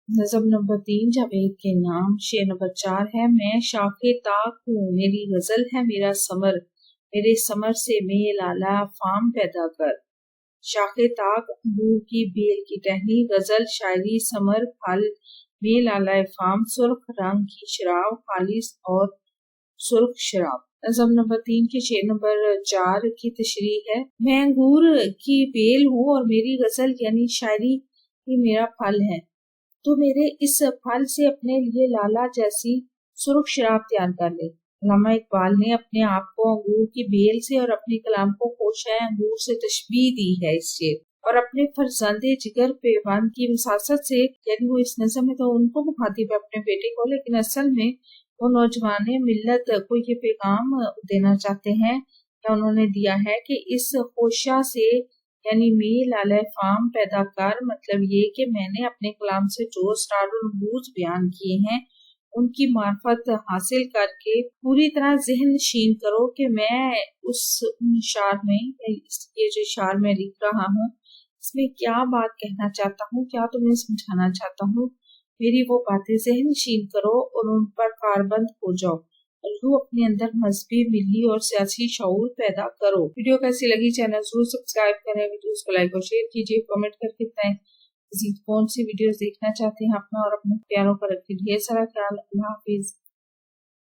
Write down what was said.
नज़म नंबर 3 जावेद के नाम। शेर नंबर 4 है, मैं शाखे ताक हूँ, मेरी गजल है मेरा समर, मेरे समर से मेल आला फाम पैदा कर। शाखे ताक, अंगूर की बेल की टहनी, गजल शायरी समर फल, मेल आला फाम, सुर्ख रंग की शराब, खालिस और सुर्ख शराब। नज़म नंबर 3 के शेर नंबर 4 की तशरीह है, मैं अंगूर की बेल हूँ और मेरी गजल यानी शायरी ही मेरा फल है, तो मेरे इस फल से अपने लिए लाला जैसी सुर्ख शराब तैयार कर ले। अल्लामा इकबाल ने अपने आप को अंगूर की बेल से और अपने कलाम को कोशाए अंगूर से तशबीह दी है इस शेर, और अपने फरजंदे जिगर पेवान की वसासत से, यानी वो इस नज़म में तो उनको मुखातिब है अपने बेटे को, लेकिन असल में वो नौजवान मिल्लत को ये पैगाम देना चाहते हैं या उन्होंने दिया है कि इस खोशा से यानी मील अलह फाम पैदा कर, मतलब ये कि मैंने अपने कलाम से जो असरार और रमूज बयान किए हैं उनकी मार्फत हासिल करके पूरी तरह ज़हन नशीन करो कि मैं उस शार में, ये जो शार में लिख रहा हूँ इसमें क्या बात कहना चाहता हूँ, क्या तुम्हें समझाना चाहता हूँ, मेरी वो बातें ज़हन नशीन करो और उन पर कारबंद हो जाओ और यूं अपने अंदर मजहबी, मिली और सियासी शऊर पैदा करो। वीडियो कैसी लगी चैनल जरूर सब्सक्राइब करें, वीडियोस को लाइक और शेयर कीजिए, कमेंट करके बताएं कौन सी वीडियोस देखना चाहते हैं अपना और अपने प्यारों पर रखें ढेर सारा ख्याल। अल्लाह हाफिज।